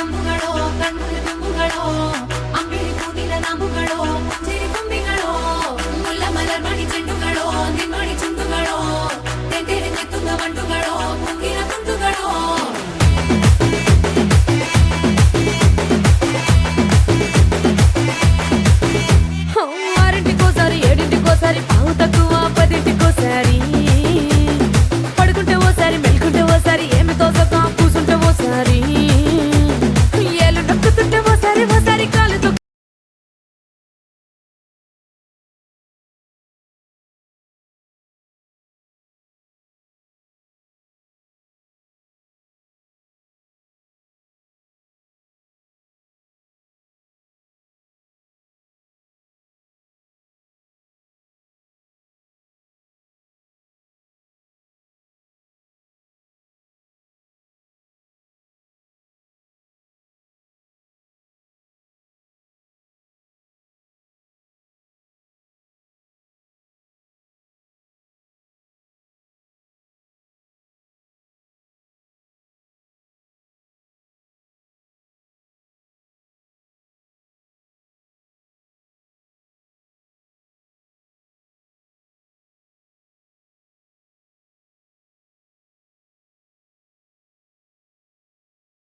ಅಂಬುಗಳೋ ಕಣ್ಣುಗಳ ತುಂಬುಗಳೋ ಅಂಬಿಳಿ ಕೂದಿಲ ನಂಬುಗಳೋ ಮುಂಜಿರಿ ತುಂಬಿಗಳೋ ಮುಲ್ಲ ಮಲರ್ ಮಣಿ ಚೆಂಡುಗಳೋ ನಿನ್ಮಣಿ ಚುಂಡುಗಳೋ ತೆಂಟೆರೆ ತೆತ್ತುಂಗ ಬಂಡುಗಳೋ ಮುಂಗಿನ ತುಂಡುಗಳೋ ఆరింటికోసారి ఏడింటికోసారి పావు తక్కువ పదింటికోసారి పడుకుంటే ఓసారి మెలుకుంటే ఓసారి ఏమి తోసక కూసుంటే ఓసారి ఏళ్ళు నొక్కుతుంటే ఓసారి ఓసారి కాలుతో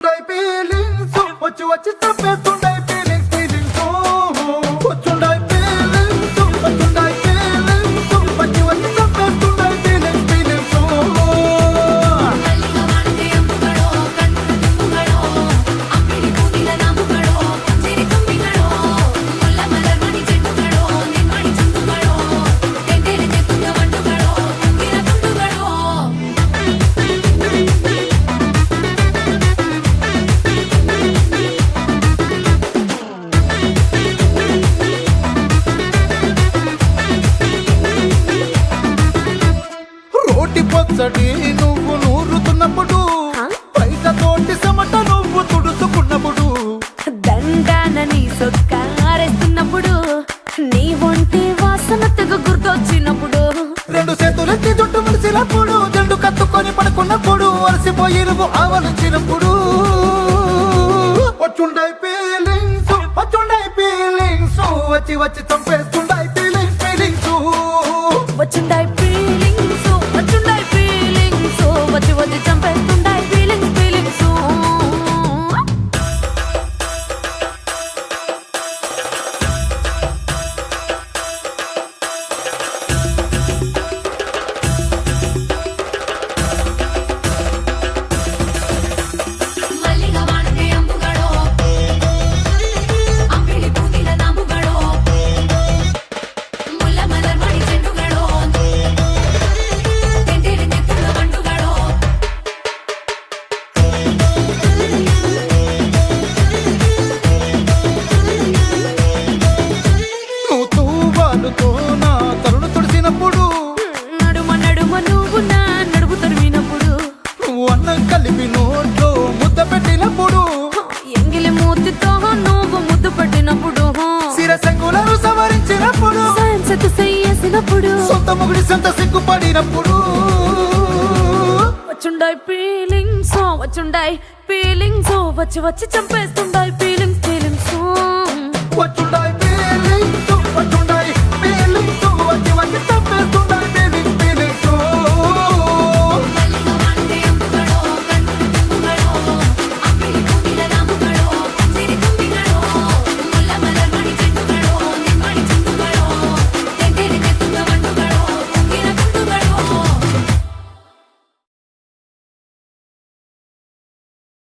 feelings, what you stop it tonight feelings, feelings, what you like feelings, what you like feelings, what you stop it tonight feelings, feelings, మల్లిగా వాడితే అంబుಗಳೋ కన్నుల తుంబుಗಳೋ అంబిడి కూదిల ನಂಬುಗಳೋ ಮುಂಜಿರಿ ತುಂಬಿಗಳೋ ಮುಲ್ಲ ಮಲರ್ ಮಣಿ ಚೆಂಡುಗಳೋ ನಿನ್ಮಣಿ ಚುಂಡುಗಳೋ ತೆಂಟೆರೆ ತೆತ್ತುಂಗ ಬಂಡುಗಳೋ ಮುಂಗಿನ ತುಂಡುಗಳೋ రోటి పచ్చడి నువ్వు నూరుతున్నప్పుడు బయట తోటి సమట నువ్వు తుడుచుకున్నప్పుడు దండాన నీ సొక్కారేస్తున్నప్పుడు నీ ఒంటి వాసన తెగ గుర్తొచ్చినప్పుడు రెండు చేతులెత్తి జుట్టు ముడిసినప్పుడు జండు కత్తుకొని పడుకున్నప్పుడు అలసిపోయి నువ్వు ఆవలించినప్పుడు వచ్చుండై ఫీలింగ్స్ వచ్చుండై ఫీలింగ్స్ వచ్చి వచ్చి చంపేస్తుండై ఫీలింగ్స్ ఫీలింగ్స్ వచ్చుండాయి ఫీలింగ్స్ వచ్చుండాయి ఫీలింగ్స్ వచ్చి వచ్చి చంపేస్తుండాయి ఫీలింగ్స్ ఫీలింగ్స్ మల్లిగా వాడితే అంబుಗಳೋ అంబిడి కూదిల ನಂಬುಗಳೋ ముల్ల మలర్ మణి చెండుಗಳೋ తెంటెರೆ తెత్తుల ಬಂಡುಗಳೋ నువ్వు తూవాలుతో నా తరుణ తుడిసినప్పుడు నడుమ నడుమ నువ్వు నా నడుము తరిమినప్పుడు నువ్వు అన్నం కలిపి నోట్లో ముద్ద పెట్టినప్పుడు ఎంగిలి మూతితో నువ్వు ముద్దు పెట్టినప్పుడు శిరసంగులను సవరించినప్పుడు సైన్సెత్ చేసినప్పుడు సొంత ముగుడి సొంత సిగ్గుపడినప్పుడు వచ్చుండాయి ఫీలింగ్స్ వచ్చుండాయి ఫీలింగ్స్ వచ్చి వచ్చి చంపేస్తుండాయి ఫీలింగ్స్ ఫీలింగ్స్ వచ్చుండ